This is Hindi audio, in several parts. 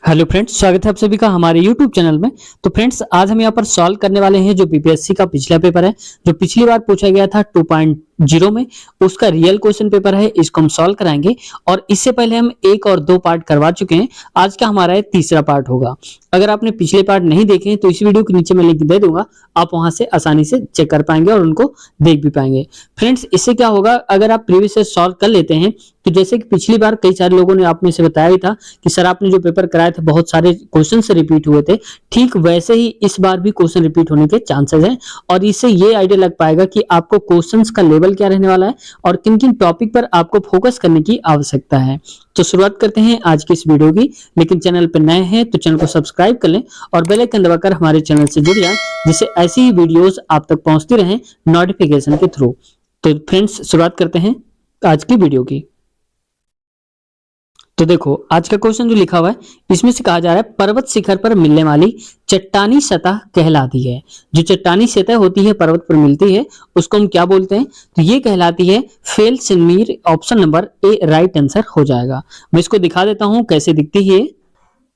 हेलो फ्रेंड्स, स्वागत है आप सभी का हमारे यूट्यूब चैनल में। तो फ्रेंड्स, आज हम यहाँ पर सॉल्व करने वाले हैं जो बीपीएससी का पिछला पेपर है, जो पिछली बार पूछा गया था 2.0 में, उसका रियल क्वेश्चन पेपर है। इसको हम सॉल्व कराएंगे और इससे पहले हम एक और दो पार्ट करवा चुके हैं। आज का हमारा ये तीसरा पार्ट होगा। अगर आपने पिछले पार्ट नहीं देखे हैं तो इस वीडियो के नीचे मैं लिंक दे दूंगा, आप वहां से आसानी से चेक कर पाएंगे और उनको देख भी पाएंगे। फ्रेंड्स, इससे क्या होगा, अगर आप प्रीवियस से सॉल्व कर लेते हैं तो जैसे कि पिछली बार कई सारे लोगों ने आप में से बताया ही था कि सर आपने जो पेपर कराया था बहुत सारे क्वेश्चन से रिपीट हुए थे, ठीक वैसे ही इस बार भी क्वेश्चन रिपीट होने के चांसेस हैं। और इससे ये आइडिया लग पाएगा कि आपको क्वेश्चंस का लेवल क्या रहने वाला है और किन किन टॉपिक पर आपको फोकस करने की आवश्यकता है। तो शुरुआत करते हैं आज की इस वीडियो की। लेकिन चैनल पर नए हैं तो चैनल को सब्सक्राइब कर लें और बेल आइकन दबाकर हमारे चैनल से जुड़ जाएं, जिससे ऐसी ही वीडियोस आप तक पहुंचती रहें नोटिफिकेशन के थ्रू। तो फ्रेंड्स, शुरुआत करते हैं आज की वीडियो की। तो देखो, आज का क्वेश्चन जो लिखा हुआ है इसमें से कहा जा रहा है पर्वत शिखर पर मिलने वाली चट्टानी सतह कहलाती है। जो चट्टानी सतह होती है पर्वत पर मिलती है उसको हम क्या बोलते हैं, तो ये कहलाती है फेल्समीर। Option number A right answer हो जाएगा। मैं इसको दिखा देता हूं कैसे दिखती है।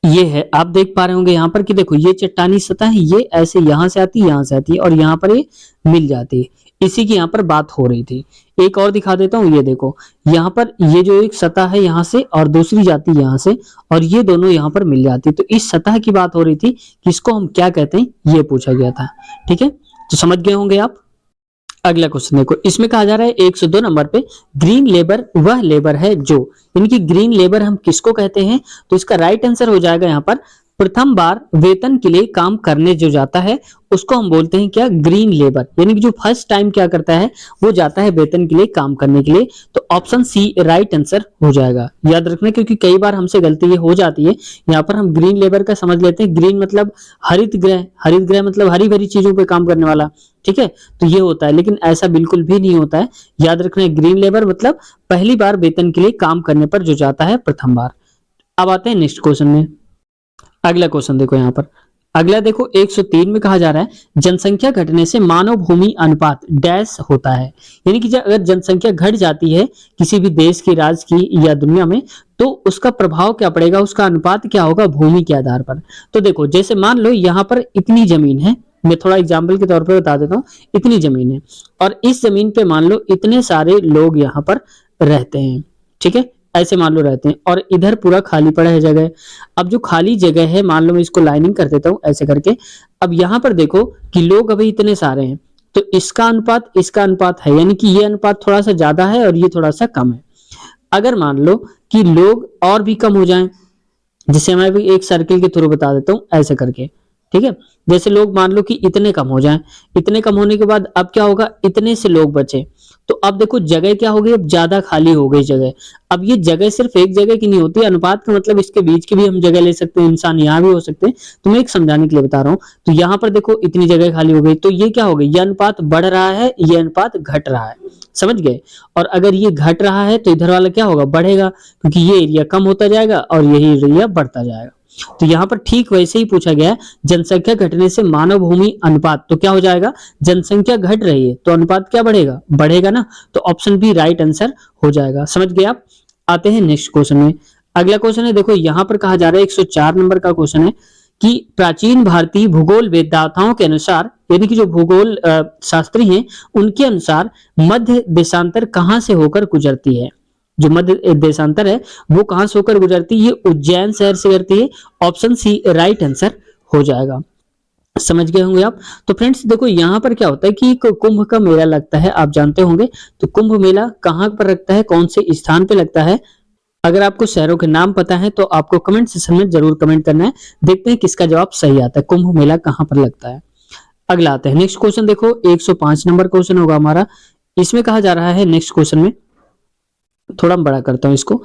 ये है, आप देख पा रहे होंगे यहाँ पर कि देखो ये चट्टानी सतह है, ये ऐसे यहां से आती है, यहां से आती है और यहाँ पर ये मिल जाती है। इसी की यहाँ पर बात हो रही थी। एक और दिखा देता हूँ, ये देखो यहाँ पर ये जो एक सतह है यहाँ से और दूसरी जाती है यहाँ से और ये दोनों यहाँ पर मिल जाती है। तो इस सतह की बात हो रही थी कि इसको हम क्या कहते हैं, ये पूछा गया था। ठीक है, तो समझ गए होंगे आप। अगला क्वेश्चन देखो, इसमें कहा जा रहा है 102 नंबर पे ग्रीन लेबर वह लेबर है जो, यानी कि ग्रीन लेबर हम किसको कहते हैं, तो इसका राइट आंसर हो जाएगा यहाँ पर प्रथम बार वेतन के लिए काम करने जो जाता है उसको हम बोलते हैं क्या, ग्रीन लेबर। यानी कि जो फर्स्ट टाइम क्या करता है वो जाता है वेतन के लिए काम करने के लिए। तो ऑप्शन सी राइट आंसर हो जाएगा। याद रखना, क्योंकि कई बार हमसे गलती ये हो जाती है। यहाँ पर हम ग्रीन लेबर का समझ लेते हैं, ग्रीन मतलब हरित गृह, हरित गृह मतलब हरी भरी चीजों पे काम करने वाला। ठीक है, तो ये होता है, लेकिन ऐसा बिल्कुल भी नहीं होता है। याद रखना, ग्रीन लेबर मतलब पहली बार वेतन के लिए काम करने पर जो जाता है प्रथम बार। अब आते हैं नेक्स्ट क्वेश्चन में। अगला क्वेश्चन देखो यहाँ पर। अगला देखो 103 में कहा जा रहा है जनसंख्या घटने से मानव भूमि अनुपात डैश होता है। यानी कि अगर जनसंख्या घट जाती है किसी भी देश की, राज्य की या दुनिया में, तो उसका प्रभाव क्या पड़ेगा, उसका अनुपात क्या होगा भूमि के आधार पर। तो देखो, जैसे मान लो यहाँ पर इतनी जमीन है, मैं थोड़ा एग्जाम्पल के तौर पर बता देता हूँ। इतनी जमीन है और इस जमीन पे मान लो इतने सारे लोग यहाँ पर रहते हैं। ठीक है, ऐसे मान लो रहते हैं और इधर पूरा खाली पड़ा है जगह। अब जो खाली जगह है, मान लो मैं इसको लाइनिंग कर देता हूं ऐसे करके। अब यहाँ पर देखो कि लोग अभी इतने सारे हैं, तो इसका अनुपात है, यानी कि ये अनुपात थोड़ा सा ज्यादा है और ये थोड़ा सा कम है। अगर मान लो कि लोग और भी कम हो जाएं, जिसे मैं भी एक सर्किल के थ्रू बता देता हूं ऐसे करके। ठीक है, जैसे लोग मान लो कि इतने कम हो जाएं, इतने कम होने के बाद अब क्या होगा, इतने से लोग बचे, तो अब देखो जगह क्या हो गई, अब ज्यादा खाली हो गई जगह। अब ये जगह सिर्फ एक जगह की नहीं होती, अनुपात का मतलब इसके बीच की भी हम जगह ले सकते हैं, इंसान यहाँ भी हो सकते हैं। तो मैं एक समझाने के लिए बता रहा हूँ। तो यहाँ पर देखो इतनी जगह खाली हो गई, तो ये क्या हो गई, ये अनुपात बढ़ रहा है, ये अनुपात घट रहा है। समझ गए। और अगर ये घट रहा है तो इधर वाला क्या होगा, बढ़ेगा, क्योंकि ये एरिया कम होता जाएगा और यही एरिया बढ़ता जाएगा। तो यहाँ पर ठीक वैसे ही पूछा गया है, जनसंख्या घटने से मानव भूमि अनुपात, तो क्या हो जाएगा, जनसंख्या घट रही है तो अनुपात क्या बढ़ेगा, बढ़ेगा ना। तो ऑप्शन बी राइट आंसर हो जाएगा। समझ गए आप। आते हैं नेक्स्ट क्वेश्चन में। अगला क्वेश्चन है, देखो यहाँ पर कहा जा रहा है 104 नंबर का क्वेश्चन है कि प्राचीन भारतीय भूगोल वेदताओं के अनुसार, यानी कि जो भूगोल शास्त्री हैं उनके अनुसार मध्य देशांतर कहां से होकर गुजरती है। जो मध्य देशांतर है वो कहां से होकर गुजरती है, ये उज्जैन शहर से करती है। ऑप्शन सी राइट आंसर हो जाएगा। समझ गए होंगे आप। तो फ्रेंड्स देखो, यहाँ पर क्या होता है कि कुंभ का मेला लगता है, आप जानते होंगे। तो कुंभ मेला कहाँ पर लगता है, कौन से स्थान पे लगता है। अगर आपको शहरों के नाम पता है तो आपको कमेंट सेक्शन में जरूर कमेंट करना है। देखते हैं किसका जवाब सही आता है, कुंभ मेला कहाँ पर लगता है। अगला आता है नेक्स्ट क्वेश्चन। देखो 105 नंबर क्वेश्चन होगा हमारा। इसमें कहा जा रहा है नेक्स्ट क्वेश्चन में, थोड़ा बड़ा करता हूं इसको।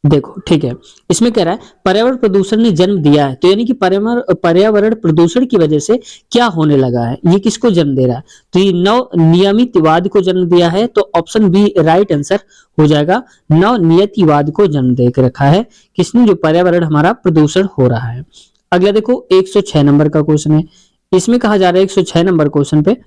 देखो ठीक है, इसमें कह रहा है पर्यावरण प्रदूषण ने जन्म दिया है। तो यानी कि पर्यावरण प्रदूषण की वजह से क्या होने लगा है, ये किसको जन्म दे रहा है, तो ये नव नियमितवाद को जन्म दिया है। तो ऑप्शन बी राइट आंसर हो जाएगा। नव नियतिवाद को जन्म दे के रखा है किसने, जो पर्यावरण हमारा प्रदूषण हो रहा है। अगला देखो 106 नंबर का क्वेश्चन है। इसमें कहा जा रहा है 106 नंबर क्वेश्चन पे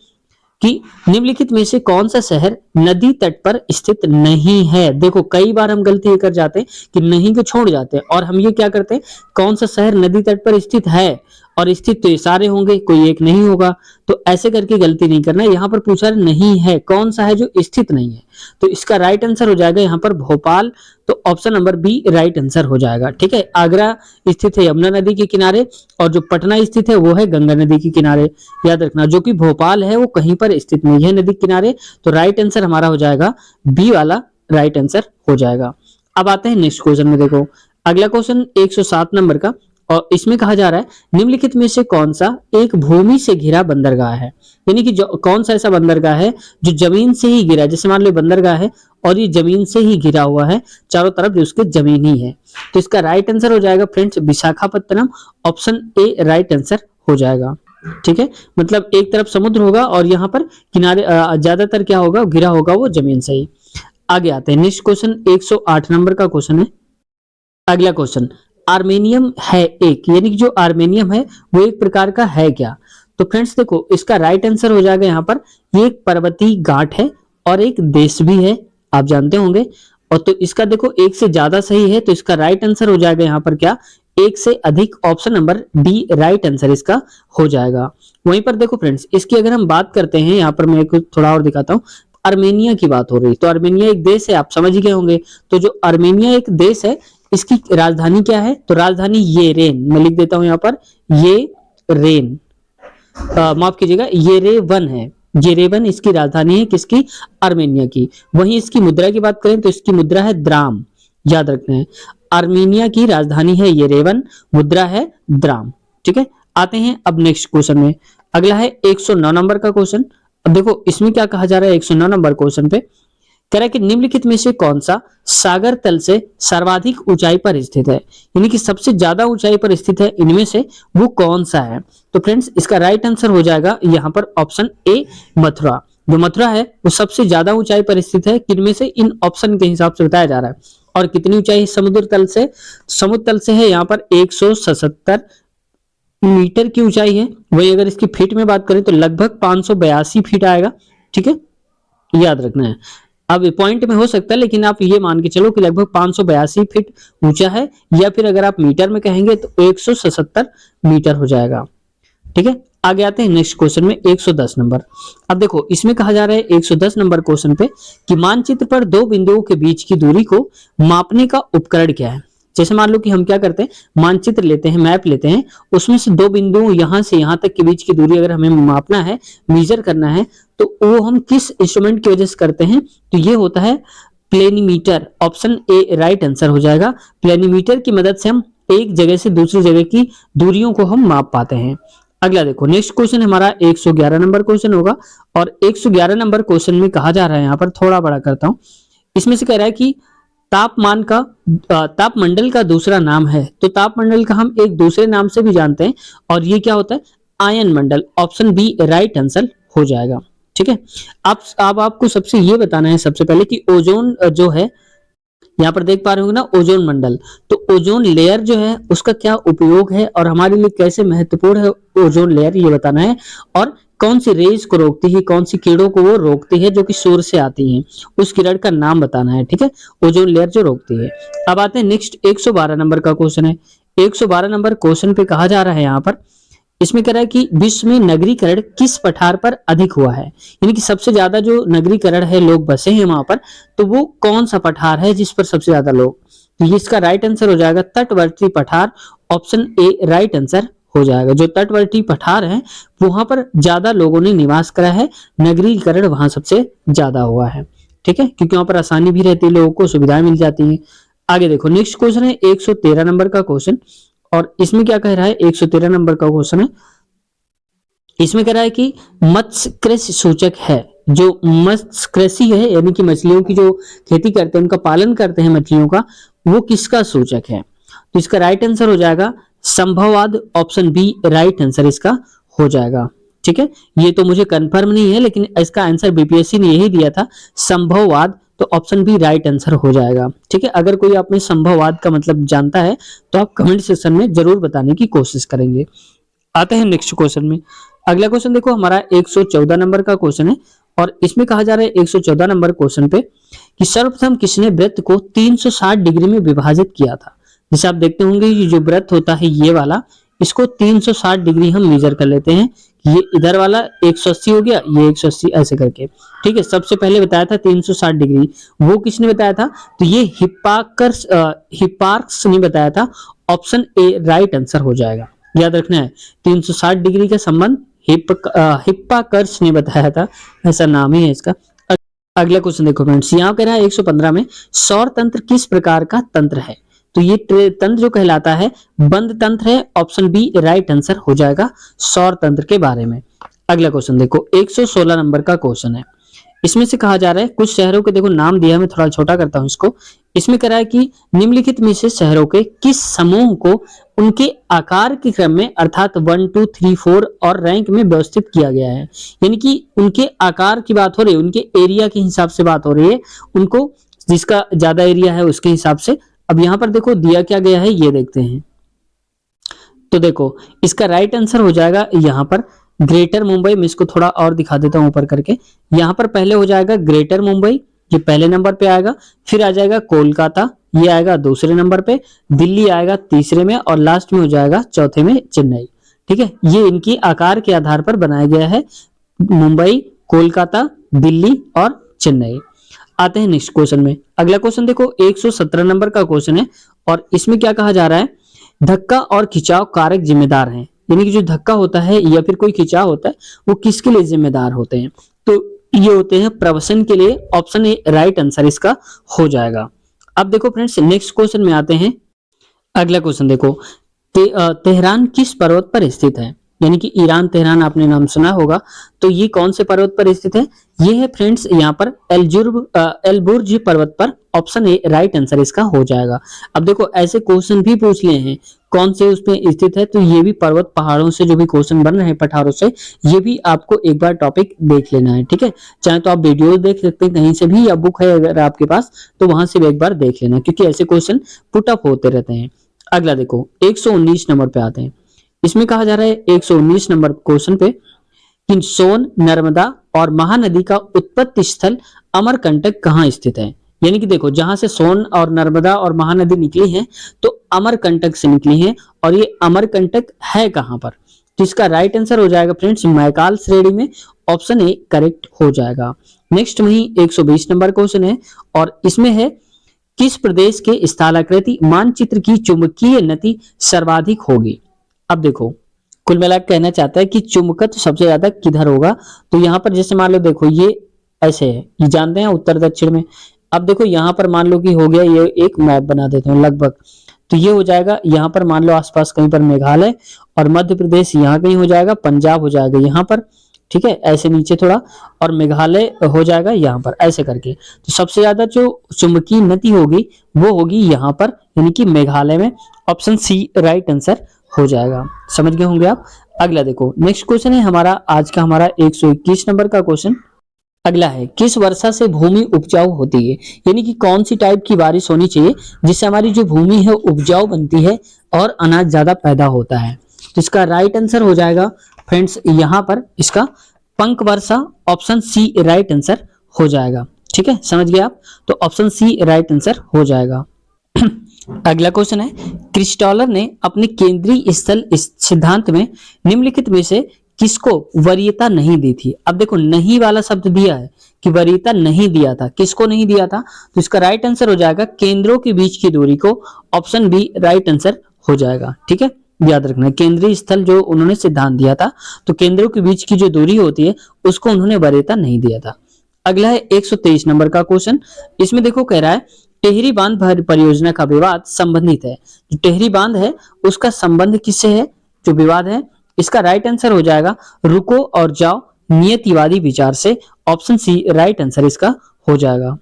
कि निम्नलिखित में से कौन सा शहर नदी तट पर स्थित नहीं है। देखो कई बार हम गलती ये कर जाते हैं कि नहीं को छोड़ जाते हैं और हम ये क्या करते हैं, कौन सा शहर नदी तट पर स्थित है, और स्थित तो ये सारे होंगे, कोई एक नहीं होगा। तो ऐसे करके गलती नहीं करना। यहाँ पर पूछा नहीं है, कौन सा है जो स्थित नहीं है, तो इसका राइट आंसर हो जाएगा यहाँ पर भोपाल। तो option number B right answer हो जाएगा। ठीक है, आगरा स्थित है यमुना नदी के किनारे, और जो पटना स्थित है वो है गंगा नदी के किनारे। याद रखना, जो कि भोपाल है वो कहीं पर स्थित नहीं है नदी के किनारे। तो राइट आंसर हमारा हो जाएगा बी वाला, राइट आंसर हो जाएगा। अब आते हैं नेक्स्ट क्वेश्चन में। देखो अगला क्वेश्चन 107 नंबर का, और इसमें कहा जा रहा है निम्नलिखित में से कौन सा एक भूमि से घिरा बंदरगाह है। यानी कि जो कौन सा ऐसा बंदरगाह है जो जमीन से ही घिरा है। जैसे मान लो बंदरगाह है और ये जमीन से ही घिरा हुआ है, चारों तरफ जो उसके जमीन ही है। तो इसका राइट आंसर हो जाएगा friends Visakhapatnam. Option A right answer हो जाएगा। ठीक है, मतलब एक तरफ समुद्र होगा और यहाँ पर किनारे ज्यादातर क्या होगा, घिरा होगा वो जमीन से ही। आगे आते हैं नेक्स्ट क्वेश्चन 108 नंबर का क्वेश्चन है। अगला क्वेश्चन, आर्मेनियम है एक, यानी कि जो आर्मेनियम है वो एक प्रकार का है क्या। तो फ्रेंड्स देखो इसका राइट आंसर हो जाएगा यहाँ पर, ये एक पर्वतीय घाट है और एक देश भी है, आप जानते होंगे। और तो इसका देखो एक से ज्यादा सही है, तो इसका राइट आंसर हो जाएगा यहाँ पर क्या, एक से अधिक। Option number D right answer इसका हो जाएगा। वहीं पर देखो फ्रेंड्स, इसकी अगर हम बात करते हैं, यहाँ पर मैं कुछ थोड़ा और दिखाता हूँ। आर्मेनिया की बात हो रही, तो आर्मेनिया एक देश है, आप समझ गए होंगे। तो जो आर्मेनिया एक देश है, इसकी राजधानी क्या है, तो राजधानी येरेन, मैं लिख देता हूं यहाँ पर येरेन, माफ कीजिएगा येरेवन है। येरेवन इसकी राजधानी है, किसकी, आर्मेनिया की। वहीं इसकी मुद्रा की बात करें तो इसकी मुद्रा है द्राम, याद रखना है। आर्मेनिया की राजधानी है येरेवन, मुद्रा है द्राम। ठीक है, आते हैं अब नेक्स्ट क्वेश्चन में। अगला है 109 नंबर का क्वेश्चन। अब देखो इसमें क्या कहा जा रहा है 109 नंबर क्वेश्चन पे, कह रहा है कि निम्नलिखित में से कौन सा सागर तल से सर्वाधिक ऊंचाई पर स्थित है, यानी कि सबसे ज्यादा ऊंचाई पर स्थित है, इनमें से वो कौन सा है। तो फ्रेंड्स इसका राइट आंसर हो जाएगा यहाँ पर ऑप्शन ए मथुरा। जो मथुरा है वो सबसे ज्यादा ऊंचाई पर स्थित है, किनमें से, इन ऑप्शन के हिसाब से बताया जा रहा है। और कितनी ऊंचाई समुद्र तल से, समुद्र तल से है यहाँ पर 177 मीटर की ऊंचाई है। वही अगर इसकी फीट में बात करें तो लगभग 582 फीट आएगा। ठीक है, याद रखना है। अब पॉइंट में हो सकता है, लेकिन आप ये मान के चलो कि लगभग 582 फीट ऊंचा है, या फिर अगर आप मीटर में कहेंगे तो 177 मीटर हो जाएगा। ठीक है, आगे आते हैं नेक्स्ट क्वेश्चन में 110 नंबर। अब देखो इसमें कहा जा रहा है 110 नंबर क्वेश्चन पे कि मानचित्र पर दो बिंदुओं के बीच की दूरी को मापने का उपकरण क्या है। जैसे मान लो कि हम क्या करते हैं, मानचित्र लेते हैं, मैप लेते हैं, उसमें से दो बिंदुओं यहां से यहां तक के बीच की दूरी अगर हमें मापना है, मेजर करना है, तो वो हम किस इंस्ट्रूमेंट की वजह से करते हैं, तो ये होता है प्लेनीमीटर। ऑप्शन ए राइट आंसर हो जाएगा। प्लेनीमीटर की मदद से हम एक जगह से दूसरी जगह की दूरियों को हम माप पाते हैं। अगला देखो नेक्स्ट क्वेश्चन हमारा 111 नंबर क्वेश्चन होगा, और 111 नंबर क्वेश्चन में कहा जा रहा है, यहाँ पर थोड़ा बड़ा करता हूं, इसमें से कह रहा है कि तापमान का तापमंडल का दूसरा नाम है। तो तापमंडल का हम एक दूसरे नाम से भी जानते हैं, और ये क्या होता है, आयन मंडल। ऑप्शन बी राइट आंसर हो जाएगा। ठीक है, अब आपको सबसे ये बताना है सबसे पहले कि ओजोन जो है, यहाँ पर देख पा रहे होंगे ना ओजोन मंडल, तो ओजोन लेयर जो है उसका क्या उपयोग है और हमारे लिए कैसे महत्वपूर्ण है ओजोन लेयर, ये बताना है। और कौन सी रेज को रोकती है, कौन सी किरणों को वो रोकती है जो कि सूर्य से आती हैं, उस किरण का नाम बताना है। ठीक है, ओजोन लेयर जो रोकती है। अब आते हैं नेक्स्ट 112 नंबर का क्वेश्चन है। 112 नंबर क्वेश्चन पे कहा जा रहा है यहाँ पर, इसमें कह रहा है कि विश्व में नगरीकरण किस पठार पर अधिक हुआ है, यानी कि सबसे ज्यादा जो नगरीकरण है, लोग बसे हैं वहां पर, तो वो कौन सा पठार है जिस पर सबसे ज्यादा लोग, तो इसका राइट आंसर हो जाएगा तटवर्ती पठार। ऑप्शन ए राइट आंसर हो जाएगा। जो तटवर्ती पठार है वहां पर ज्यादा लोगों ने निवास करा है, नगरीकरण वहां सबसे ज्यादा हुआ है। ठीक है, क्योंकि वहां पर आसानी भी रहती है, लोगों को सुविधाएं मिल जाती हैं। आगे देखो नेक्स्ट क्वेश्चन है 113 नंबर का क्वेश्चन, और इसमें क्या कह रहा है 113 नंबर का क्वेश्चन है, इसमें कह रहा है कि मत्स्य कृषि सूचक है। जो मत्स्य कृषि है यानी कि मछलियों की जो खेती करते हैं, उनका पालन करते हैं मछलियों का, वो किसका सूचक है। तो इसका राइट आंसर हो जाएगा संभववाद। ऑप्शन बी राइट आंसर इसका हो जाएगा। ठीक है, ये तो मुझे कंफर्म नहीं है, लेकिन इसका आंसर बीपीएससी ने यही दिया था, संभववाद। तो ऑप्शन बी राइट आंसर हो जाएगा। ठीक है, अगर कोई आप में संभववाद का मतलब जानता है तो आप कमेंट सेक्शन में जरूर बताने की कोशिश करेंगे। आते हैं नेक्स्ट क्वेश्चन में। अगला क्वेश्चन देखो हमारा 114 नंबर का क्वेश्चन है और इसमें कहा जा रहा है 114 नंबर क्वेश्चन पे कि सर्वप्रथम किसने वृत्त को 360 डिग्री में विभाजित किया था। जैसे आप देखते होंगे ये जो वृत्त होता है ये वाला, इसको 360 डिग्री हम मेजर कर लेते हैं। ये इधर वाला 180 हो गया, ये 180 ऐसे करके, ठीक है। सबसे पहले बताया था 360 डिग्री, वो किसने बताया था, तो ये हिप्पार्क्स ने बताया था। ऑप्शन ए राइट आंसर हो जाएगा, याद रखना है। 360 डिग्री का संबंध हिप्पार्कस ने बताया था, ऐसा नाम ही है इसका। अगला क्वेश्चन देखो फ्रेंड्स, यहाँ कह रहा है 115 में सौर तंत्र किस प्रकार का तंत्र है। तो ये तंत्र जो कहलाता है बंद तंत्र है। ऑप्शन बी राइट आंसर हो जाएगा सौर तंत्र के बारे में। अगला क्वेश्चन देखो 116 नंबर का क्वेश्चन है। इसमें से कहा जा रहा है कुछ शहरों के देखो नाम दिया है, मैं थोड़ा छोटा करता हूं इसको। इसमें कह रहा है कि निम्नलिखित में से शहरों के किस समूह को उनके आकार के क्रम में अर्थात 1 2 3 4 और रैंक में व्यवस्थित किया गया है। यानी कि उनके आकार की बात हो रही है, उनके एरिया के हिसाब से बात हो रही है, उनको जिसका ज्यादा एरिया है उसके हिसाब से। अब यहाँ पर देखो दिया क्या गया है ये देखते हैं। तो देखो इसका राइट आंसर हो जाएगा यहाँ पर ग्रेटर मुंबई। मैं इसको थोड़ा और दिखा देता हूं ऊपर करके। यहाँ पर पहले हो जाएगा ग्रेटर मुंबई, ये पहले नंबर पे आएगा, फिर आ जाएगा कोलकाता, ये आएगा दूसरे नंबर पे, दिल्ली आएगा तीसरे में और लास्ट में हो जाएगा चौथे में चेन्नई। ठीक है, ये इनकी आकार के आधार पर बनाया गया है, मुंबई, कोलकाता, दिल्ली और चेन्नई। आते हैं नेक्स्ट क्वेश्चन में। अगला क्वेश्चन देखो 117 नंबर का क्वेश्चन है और इसमें क्या कहा जा रहा है, धक्का और खिंचाव कारक जिम्मेदार हैं। यानी कि जो धक्का होता है या फिर कोई खिंचाव होता है वो किसके लिए जिम्मेदार होते हैं, तो ये होते हैं प्रवसन के लिए। ऑप्शन ए राइट आंसर इसका हो जाएगा। अब देखो फ्रेंड्स नेक्स्ट क्वेश्चन में आते हैं। अगला क्वेश्चन देखो तेहरान किस पर्वत पर स्थित है। यानी कि ईरान तेहरान आपने नाम सुना होगा, तो ये कौन से पर्वत पर स्थित है, ये है फ्रेंड्स यहाँ पर एलबुर्ज पर्वत पर। ऑप्शन ए राइट आंसर इसका हो जाएगा। अब देखो ऐसे क्वेश्चन भी पूछ लिए हैं कौन से उसमें स्थित है, तो ये भी पर्वत पहाड़ों से जो भी क्वेश्चन बन रहे हैं पठारों से, ये भी आपको एक बार टॉपिक देख लेना है। ठीक है, चाहे तो आप वीडियो देख सकते हैं कहीं से भी, या बुक है अगर आपके पास तो वहां से भी एक बार देख लेना, क्योंकि ऐसे क्वेश्चन पुट अप होते रहते हैं। अगला देखो 119 नंबर पे आते हैं। इसमें कहा जा रहा है 119 नंबर क्वेश्चन पे कि सोन, नर्मदा और महानदी का उत्पत्ति स्थल अमरकंटक कहाँ स्थित है। यानी कि देखो जहां से सोन और नर्मदा और महानदी निकली हैं तो अमरकंटक से निकली हैं, और ये अमरकंटक है कहां पर, तो इसका राइट आंसर हो जाएगा फ्रेंड्स मैकाल श्रेणी में। ऑप्शन ए करेक्ट हो जाएगा। नेक्स्ट वही 120 नंबर क्वेश्चन है और इसमें है किस प्रदेश के स्थलाकृति मानचित्र की चुंबकीय नति सर्वाधिक होगी। अब देखो कुल मिलाकर कहना चाहता है कि चुंबकत्व सबसे ज्यादा किधर होगा, तो यहाँ पर जैसे मान लो देखो ये ऐसे है, ये जानते हैं उत्तर दक्षिण में। अब देखो यहाँ पर मान लो कि हो गया, ये एक मैप बना देते हैं लगभग, तो ये हो जाएगा यहाँ पर मान लो आसपास कहीं पर मेघालय और मध्य प्रदेश यहाँ कहीं हो जाएगा, पंजाब हो जाएगा यहाँ पर। ठीक है, ऐसे नीचे थोड़ा और मेघालय हो जाएगा यहाँ पर, ऐसे करके। तो सबसे ज्यादा जो चुंबकीय नति होगी वो होगी यहाँ पर, यानी कि मेघालय में। ऑप्शन सी राइट आंसर हो जाएगा। समझ गए होंगे आप। अगला देखो नेक्स्ट क्वेश्चन है हमारा आज का, हमारा 121 नंबर का क्वेश्चन। अगला है किस वर्षा से भूमि उपजाऊ होती है। यानी कि कौन सी टाइप की बारिश होनी चाहिए जिससे हमारी जो भूमि है उपजाऊ बनती है और अनाज ज्यादा पैदा होता है। तो इसका राइट आंसर हो जाएगा फ्रेंड्स यहाँ पर इसका पंख वर्षा। ऑप्शन सी राइट आंसर हो जाएगा। ठीक है, समझ गए आप, तो ऑप्शन सी राइट आंसर हो जाएगा। अगला क्वेश्चन है क्रिस्टॉलर ने अपने केंद्रीय स्थल सिद्धांत में निम्नलिखित में से किसको वरीयता नहीं दी थी। अब देखो नहीं वाला शब्द दिया है कि वरीयता नहीं दिया था, किसको नहीं दिया था, तो इसका राइट आंसर हो जाएगा केंद्रों के बीच की दूरी को। ऑप्शन बी राइट आंसर हो जाएगा। ठीक है, याद रखना केंद्रीय स्थल जो उन्होंने सिद्धांत दिया था, तो केंद्रों के बीच की जो दूरी होती है उसको उन्होंने वरीयता नहीं दिया था। अगला है 123 नंबर का क्वेश्चन। इसमें देखो कह रहा है टेहरी बांध परियोजना का विवाद संबंधित है। जो टेहरी बांध है उसका संबंध किससे है, जो विवाद है, इसका राइट आंसर हो जाएगा रुको और जाओ नियतिवादी विचार से। ऑप्शन सी राइट आंसर इसका हो जाएगा।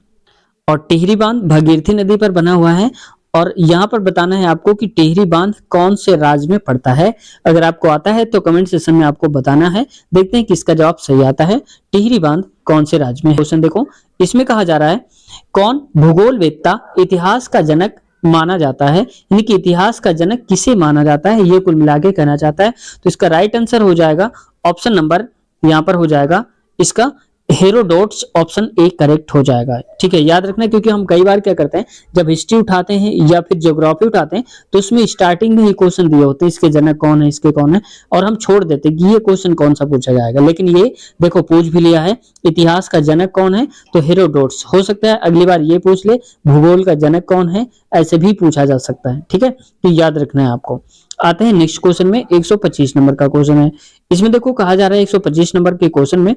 और टेहरी बांध भागीरथी नदी पर बना हुआ है और यहाँ पर बताना है आपको कि टेहरी बांध कौन से राज्य में पड़ता है। अगर आपको आता है तो कमेंट सेक्शन में आपको बताना है। देखते हैं किसका जवाब सही आता है। टेहरी बांध कौन से राज्य में है। क्वेश्चन देखो इसमें कहा जा रहा है कौन भूगोलवेत्ता इतिहास का जनक माना जाता है, यानी कि इतिहास का जनक किसे माना जाता है, ये कुल मिला के कहना चाहता है। तो इसका राइट आंसर हो जाएगा ऑप्शन नंबर, यहां पर हो जाएगा इसका हेरोडोट्स, ऑप्शन ए करेक्ट हो जाएगा। ठीक है, याद रखना, क्योंकि हम कई बार क्या करते हैं जब हिस्ट्री उठाते हैं या फिर ज्योग्राफी उठाते हैं तो उसमें स्टार्टिंग में ही क्वेश्चन दिए होते हैं इसके जनक कौन है, इसके कौन है, और हम छोड़ देते हैं कि ये क्वेश्चन कौन सा पूछा जाएगा। लेकिन ये देखो पूछ भी लिया है, इतिहास का जनक कौन है, तो हेरोडोट्स। हो सकता है अगली बार ये पूछ ले भूगोल का जनक कौन है, ऐसे भी पूछा जा सकता है। ठीक है, तो याद रखना है आपको। आते हैं नेक्स्ट क्वेश्चन में, 125 नंबर का क्वेश्चन है। इसमें देखो कहा जा रहा है 125 नंबर के क्वेश्चन में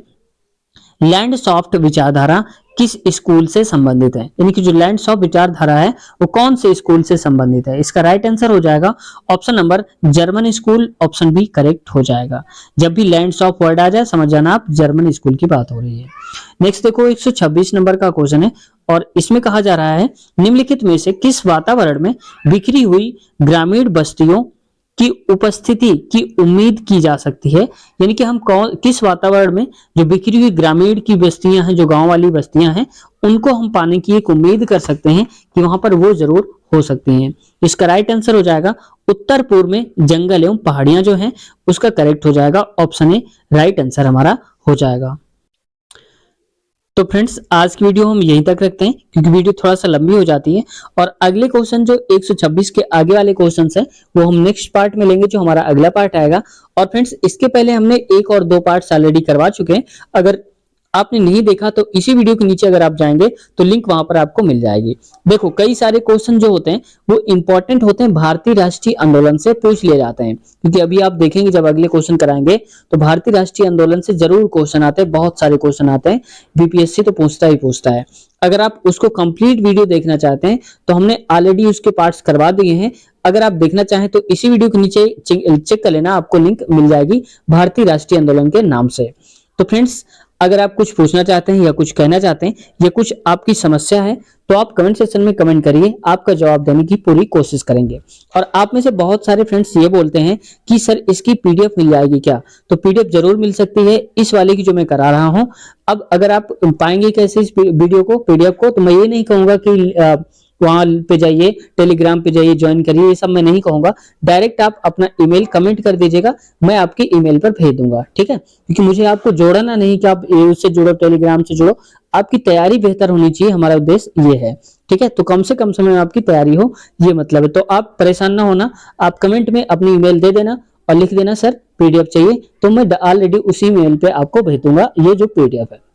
लैंड सॉफ्ट विचारधारा किस स्कूल से संबंधित है, यानी कि जो लैंड सॉफ्ट विचारधारा है वो कौन से स्कूल से संबंधित है। इसका राइट आंसर हो जाएगा option number German school, option B correct हो जाएगा। जब भी लैंड सॉफ्ट वर्ड आ जाए समझ जाना आप जर्मन स्कूल की बात हो रही है। नेक्स्ट देखो 126 नंबर का क्वेश्चन है और इसमें कहा जा रहा है निम्नलिखित में से किस वातावरण में बिखरी हुई ग्रामीण बस्तियों की उपस्थिति की उम्मीद की जा सकती है, यानी कि हम किस वातावरण में जो बिखरी हुई ग्रामीण की बस्तियां हैं, जो गांव वाली बस्तियां हैं, उनको हम पाने की एक उम्मीद कर सकते हैं कि वहां पर वो जरूर हो सकती हैं। इसका राइट आंसर हो जाएगा उत्तर पूर्व में जंगल एवं पहाड़ियां जो हैं, उसका करेक्ट हो जाएगा ऑप्शन ए राइट आंसर हमारा हो जाएगा। तो फ्रेंड्स आज की वीडियो हम यहीं तक रखते हैं क्योंकि वीडियो थोड़ा सा लंबी हो जाती है, और अगले क्वेश्चन जो 126 के आगे वाले क्वेश्चंस हैं वो हम नेक्स्ट पार्ट में लेंगे, जो हमारा अगला पार्ट आएगा। और फ्रेंड्स इसके पहले हमने 1 और 2 पार्ट्स ऑलरेडी करवा चुके हैं, अगर आपने नहीं देखा तो इसी वीडियो के नीचे अगर आप जाएंगे तो लिंक वहां पर आपको मिल जाएगी। देखो कई सारे क्वेश्चन जो होते हैं वो इंपॉर्टेंट होते हैं, भारतीय राष्ट्रीय आंदोलन से पूछ लिए जाते हैं, क्योंकि अभी आप देखेंगे जब अगले क्वेश्चन कराएंगे तो भारतीय राष्ट्रीय आंदोलन से जरूर क्वेश्चन आते हैं, बहुत सारे क्वेश्चन आते हैं, बीपीएससी तो पूछता ही पूछता है। अगर आप उसको कंप्लीट वीडियो देखना चाहते हैं तो हमने ऑलरेडी उसके पार्ट्स करवा दिए हैं, अगर आप देखना चाहें तो इसी वीडियो के नीचे चेक कर लेना, आपको लिंक मिल जाएगी भारतीय राष्ट्रीय आंदोलन के नाम से। तो फ्रेंड्स अगर आप कुछ पूछना चाहते हैं या कुछ कहना चाहते हैं या कुछ आपकी समस्या है तो आप कमेंट सेक्शन में कमेंट करिए, आपका जवाब देने की पूरी कोशिश करेंगे। और आप में से बहुत सारे फ्रेंड्स ये बोलते हैं कि सर इसकी पीडीएफ मिल जाएगी क्या, तो पीडीएफ जरूर मिल सकती है इस वाले की जो मैं करा रहा हूं। अब अगर आप पाएंगे कैसे इस वीडियो को, पीडीएफ को, तो मैं ये नहीं कहूंगा कि वहां पे जाइए, टेलीग्राम पे जाइए, ज्वाइन करिए, ये सब मैं नहीं कहूंगा। डायरेक्ट आप अपना ईमेल कमेंट कर दीजिएगा, मैं आपके ईमेल पर भेज दूंगा। ठीक है, क्योंकि मुझे आपको जोड़ना नहीं कि आप उससे जुड़ो, टेलीग्राम से जुड़ो, आपकी तैयारी बेहतर होनी चाहिए, हमारा उद्देश्य ये है। ठीक है, तो कम से कम समय में आपकी तैयारी हो, ये मतलब है। तो आप परेशान ना होना, आप कमेंट में अपनी ईमेल दे देना और लिख देना सर पीडीएफ चाहिए, तो मैं ऑलरेडी उसी मेल पे आपको भेज दूंगा ये जो पीडीएफ है।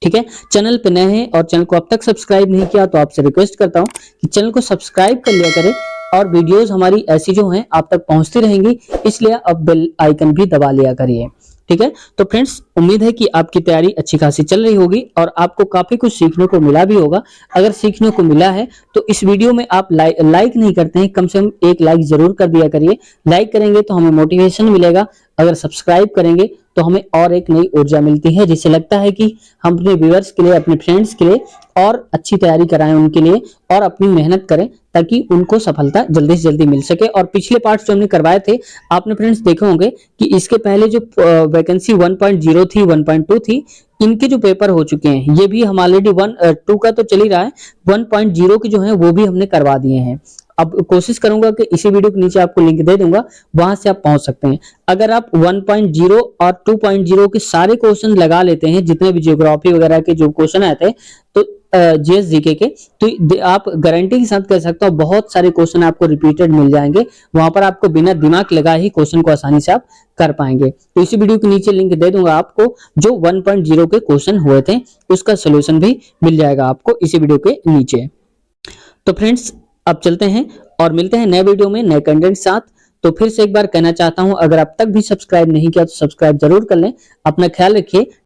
ठीक है, चैनल पे नए हैं और चैनल को अब तक सब्सक्राइब नहीं किया तो आपसे रिक्वेस्ट करता हूं कि चैनल को सब्सक्राइब कर लिया करें, और वीडियोस हमारी ऐसी जो हैं आप तक पहुंचती रहेंगी, इसलिए अब बेल आइकन भी दबा लिया करिए। ठीक है, तो फ्रेंड्स उम्मीद है कि आपकी तैयारी अच्छी खासी चल रही होगी और आपको काफी कुछ सीखने को मिला भी होगा। अगर सीखने को मिला है तो इस वीडियो में आप लाइक नहीं करते हैं, कम से कम एक लाइक जरूर कर दिया करिए। लाइक करेंगे तो हमें मोटिवेशन मिलेगा, अगर सब्सक्राइब करेंगे तो हमें और एक नई ऊर्जा मिलती है, जिससे लगता है कि हम अपने व्यूअर्स के लिए, अपने फ्रेंड्स के लिए और अच्छी तैयारी कराएं उनके लिए, और अपनी मेहनत करें ताकि उनको सफलता जल्दी से जल्दी मिल सके। और पिछले पार्ट्स जो हमने करवाए थे आपने फ्रेंड्स देखे होंगे कि इसके पहले जो वैकेंसी 1.0 थी, 1.2 थी, इनके जो पेपर हो चुके हैं, ये भी हम ऑलरेडी 1.2 का तो चल ही रहा है, 1.0 के जो है वो भी हमने करवा दिए हैं। अब कोशिश करूंगा कि इसी वीडियो के नीचे आपको लिंक दे दूंगा, वहां से आप पहुंच सकते हैं। अगर आप 1.0 और 2.0 के सारे क्वेश्चन लगा लेते हैं, जितने भी ज्योग्राफी वगैरह के जो क्वेश्चन आते हैं, तो जीएस जीके के, तो आप गारंटी के साथ कह सकते हो बहुत सारे क्वेश्चन आपको रिपीटेड मिल जाएंगे, वहां पर आपको बिना दिमाग लगाए ही क्वेश्चन को आसानी से आप कर पाएंगे। तो इसी वीडियो के नीचे लिंक दे दूंगा आपको, जो 1.0 के क्वेश्चन हुए थे उसका सोल्यूशन भी मिल जाएगा आपको इसी वीडियो के नीचे। तो फ्रेंड्स अब चलते हैं और मिलते हैं नए वीडियो में नए कंटेंट के साथ। तो फिर से एक बार कहना चाहता हूं, अगर अब तक भी सब्सक्राइब नहीं किया तो सब्सक्राइब जरूर कर लें। अपना ख्याल रखिए,